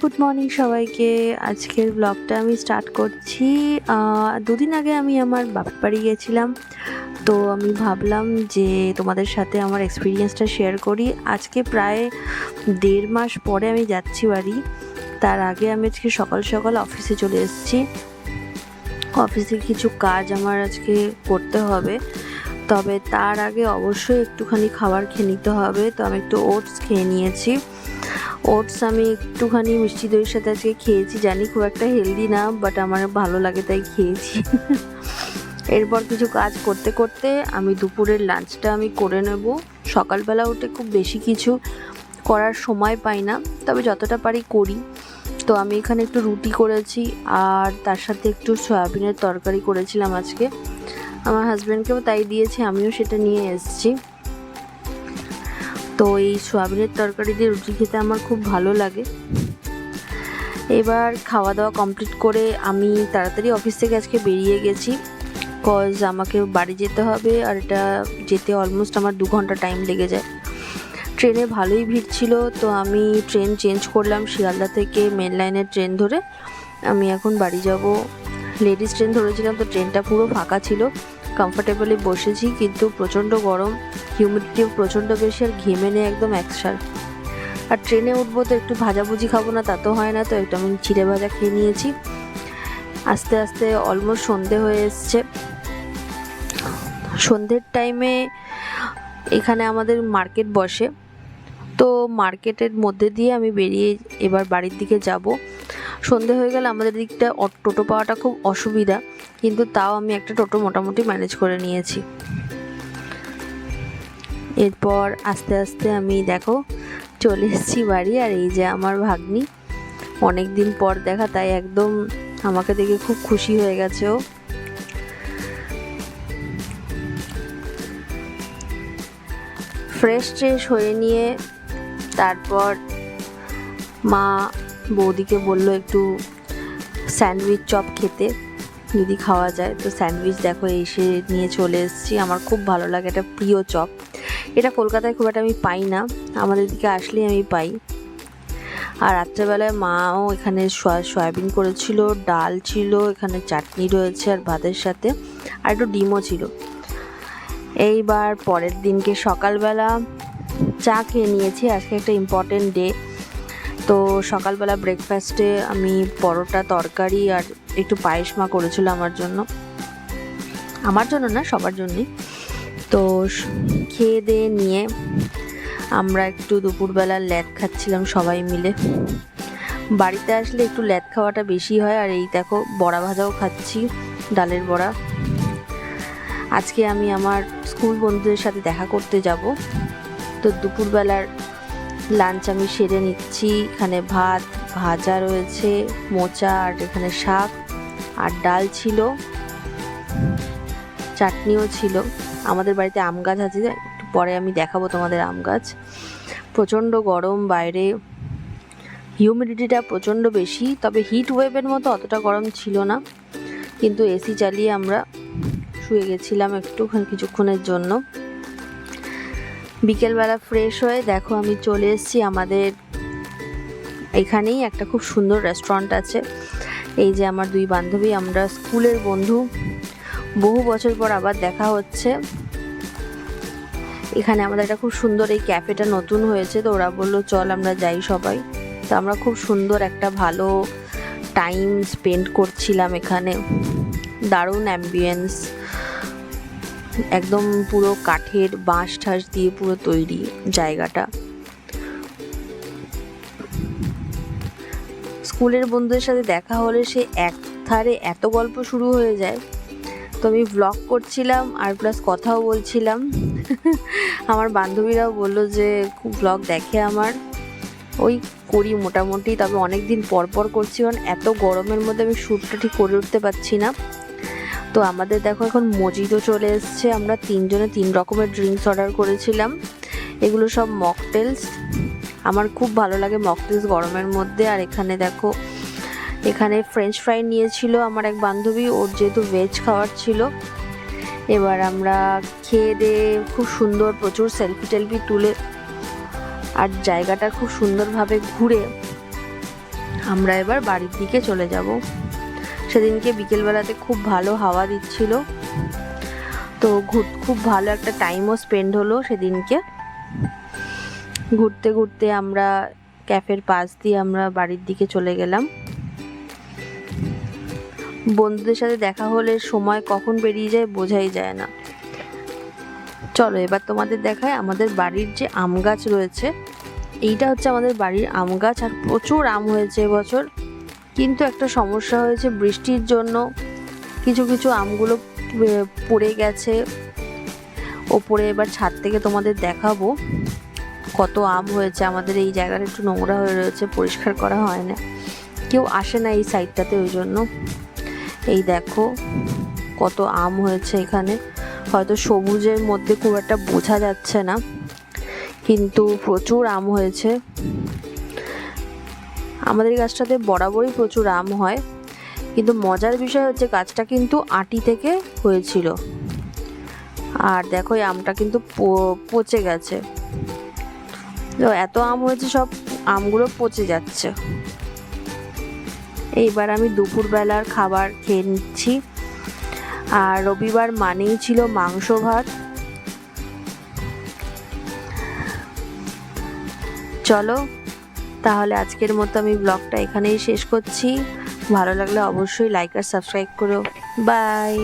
Good morning সবাইকে। আজকের ব্লগটা আমি স্টার্ট করছি। দুদিন আগে আমি আমার বাপের বাড়ি গিয়েছিলাম, তো আমি ভাবলাম যে তোমাদের সাথে আমার এক্সপিরিয়েন্সটা শেয়ার করি। আজকে প্রায় 1.5 মাস পরে আমি যাচ্ছি বাড়ি। তার আগে আমি আজকে সকাল সকাল অফিসে চলে এসেছি। অফিসে কিছু কাজ আমার আজকে করতে হবে, তবে তার আগে অবশ্যই একটুখানি খাবার খেয়ে নিতে হবে। তো আমি একটু ওটস খেয়ে নিয়েছি। ওটস আমি একটুখানি মিষ্টি দইয়ের সাথে আজকে খেয়েছি। জানি খুব একটা হেলদি না, বাট আমার ভালো লাগে তাই খেয়েছি। এরপর কিছু কাজ করতে করতে আমি দুপুরের লাঞ্চটা আমি করে নেব। সকালবেলা উঠে খুব বেশি কিছু করার সময় পাই না, তবে যতটা পারি করি। তো আমি এখানে একটু রুটি করেছি আর তার সাথে একটু সয়াবিনের তরকারি করেছিলাম আজকে। আমার হাজব্যান্ডকেও তাই দিয়েছি, আমিও সেটা নিয়ে এসেছি। তো এই সয়াবিনের তরকারি দিয়ে রুটি খেতে আমার খুব ভালো লাগে। এবার খাওয়া দাওয়া কমপ্লিট করে আমি তাড়াতাড়ি অফিস থেকে আজকে বেরিয়ে গেছি, কজ আমাকে বাড়ি যেতে হবে। আর এটা যেতে অলমোস্ট আমার 2 ঘন্টা টাইম লেগে যায়। ট্রেনে ভালোই ভিড় ছিল, তো আমি ট্রেন চেঞ্জ করলাম। শিয়ালদা থেকে মেন লাইনের ট্রেন ধরে আমি এখন বাড়ি যাব। লেডিস ট্রেন ধরেছিলাম, তো ট্রেনটা পুরো ফাঁকা ছিল। কমফর্টেবলি বসেছি, কিন্তু প্রচণ্ড গরম, হিউমিডিটিও প্রচণ্ড বেশি, আর ঘেমে নেই একদম একসার। আর ট্রেনে উঠবো তো একটু ভাজাভুজি খাবো না তা তো হয় না, তো একটু আমি চিড়ে ভাজা খেয়ে নিয়েছি। আস্তে আস্তে অলমোস্ট সন্ধে হয়ে এসছে। সন্ধ্যের টাইমে এখানে আমাদের মার্কেট বসে, তো মার্কেটের মধ্যে দিয়ে আমি বেরিয়ে এবার বাড়ির দিকে যাব। সন্ধে হয়ে গেলে আমাদের দিকটা টোটো পাওয়াটা খুব অসুবিধা, কিন্তু তাও আমি একটা টোটো মোটামুটি ম্যানেজ করে নিয়েছি। এরপর আস্তে আস্তে আমি দেখো চলে এসেছি বাড়ি। আর এই যে আমার ভাগ্নি, অনেক দিন পর দেখা, তাই একদম আমাকে দেখে খুব খুশি হয়ে গেছে ও। ফ্রেশ হয়ে নিয়ে তারপর মা বৌদিকে বলল একটু স্যান্ডউইচ চপ খেতে, যদি খাওয়া যায়। তো স্যান্ডউইচ দেখো এসে নিয়ে চলে এসেছি। আমার খুব ভালো লাগে, এটা প্রিয় চপ। এটা কলকাতায় খুব একটা আমি পাই না, আমাদের দিকে আসলেই আমি পাই। আর রাত্রেবেলায় মাও এখানে সয়াবিন করেছিল, ডাল ছিল, এখানে চাটনি রয়েছে আর ভাতের সাথে, আর একটু ডিমও ছিল। এইবার পরের দিনকে সকালবেলা চা খেয়ে নিয়েছি। আজকে একটা ইম্পর্টেন্ট ডে, তো সকালবেলা ব্রেকফাস্টে আমি পরোটা, তরকারি আর একটু পায়েস মা করেছিল আমার জন্য না, সবার জন্যই। তো খেয়ে দিয়ে নিয়ে আমরা একটু দুপুরবেলা ল্যাদ খাচ্ছিলাম সবাই মিলে। বাড়িতে আসলে একটু ল্যাদ খাওয়াটা বেশি হয়। আর এই দেখো বড়া ভাজাও খাচ্ছি, ডালের বড়া। আজকে আমি আমার স্কুল বন্ধুদের সাথে দেখা করতে যাব, তো দুপুরবেলার লাঞ্চ আমি সেরে নিচ্ছি। এখানে ভাত, ভাজা রয়েছে, মোচা, আর এখানে শাক আর ডাল ছিল, চাটনিও ছিল। আমাদের বাড়িতে আম গাছ আছে, একটু পরে আমি দেখাবো তোমাদের আম গাছ। প্রচণ্ড গরম বাইরে, হিউমিডিটিটা প্রচণ্ড বেশি, তবে হিট ওয়েভের মতো অতটা গরম ছিল না। কিন্তু এসি চালিয়ে আমরা শুয়ে গেছিলাম একটুখানি কিছুক্ষণের জন্য। বিকেলবেলা ফ্রেশ হয়ে দেখো আমি চলে এসেছি আমাদের এখানেই একটা খুব সুন্দর রেস্টুরেন্ট আছে। এই যে আমার 2 বান্ধবী, আমরা স্কুলের বন্ধু, বহু বছর পর আবার দেখা হচ্ছে। এখানে আমাদের একটা খুব সুন্দর এই ক্যাফেটা নতুন হয়েছে, তো ওরা বললো চল আমরা যাই সবাই। তো আমরা খুব সুন্দর একটা ভালো টাইম স্পেন্ড করছিলাম এখানে। দারুণ অ্যাম্বিয়েন্স, একদম পুরো কাঠের বাঁশ ঠাস দিয়ে পুরো তৈরি জায়গাটা। স্কুলের বন্ধুদের সাথে দেখা হলে সে এক ধারে এত গল্প শুরু হয়ে যায়। তো আমি ব্লগ করছিলাম আর প্লাস কথাও বলছিলাম। আমার বান্ধবীরাও বললো যে খুব ব্লগ দেখে আমার, ওই করি মোটামুটি, তবে অনেক দিন পর করছি, কারণ এত গরমের মধ্যে আমি শ্যুটটা ঠিক করে উঠতে পারছি না। তো আমাদের দেখো এখন মজিতো চলে এসছে। আমরা 3 জনে 3 রকমের ড্রিঙ্কস অর্ডার করেছিলাম। এগুলো সব মকটেলস, আমার খুব ভালো লাগে মকটেলস গরমের মধ্যে। আর এখানে দেখো, এখানে ফ্রেঞ্চ ফ্রাই নিয়েছিল আমার এক বান্ধবী, ওর যেহেতু ভেজ খাওয়ার ছিল। এবার আমরা খেয়ে দিয়ে খুব সুন্দর প্রচুর সেলফি টেলফি তুলে আর জায়গাটা খুব সুন্দরভাবে ঘুরে আমরা এবার বাড়ির দিকে চলে যাব। সেদিনকে বিকেলবেলাতে খুব ভালো হাওয়া দিচ্ছিল, তো খুব ভালো একটা টাইমও স্পেন্ড হলো সেদিনকে। ঘুরতে ঘুরতে আমরা ক্যাফের পাশ দিয়ে আমরা বাড়ির দিকে চলে গেলাম। বন্ধুদের সাথে দেখা হলে সময় কখন বেরিয়ে যায় বোঝাই যায় না। চলো এবার তোমাদের দেখায় আমাদের বাড়ির যে আম গাছ রয়েছে। এইটা হচ্ছে আমাদের বাড়ির আম গাছ, আর প্রচুর আম হয়েছে এবছর। কিন্তু একটা সমস্যা হয়েছে, বৃষ্টির জন্য কিছু কিছু আমগুলো পড়ে গেছে ওপরে। এবার ছাদ থেকে তোমাদের দেখাবো কত আম হয়েছে। আমাদের এই জায়গাটা একটু নোংরা হয়ে রয়েছে, পরিষ্কার করা হয় না, কেউ আসে না এই সাইডটাতে, ওই জন্য। এই দেখো কত আম হয়েছে এখানে। হয়তো সবুজের মধ্যে খুব একটা বোঝা যাচ্ছে না, কিন্তু প্রচুর আম হয়েছে। আমাদের গাছটাতে বরাবরই প্রচুর আম হয়, কিন্তু মজার বিষয় হচ্ছে গাছটা কিন্তু আটি থেকে হয়েছিল। আর দেখো এই আমটা কিন্তু পচে গেছে। তো এত আম হয়েছে, সব আমগুলো পচে যাচ্ছে। এইবার আমি দুপুরবেলার খাবার খেয়ে নিচ্ছি। আর রবিবার মানেই ছিল মাংস ভাত। চলো তাহলে আজকের মতো আমি ব্লগটা এখানেই শেষ করছি। ভালো লাগলে অবশ্যই লাইক আর সাবস্ক্রাইব করো। বাই।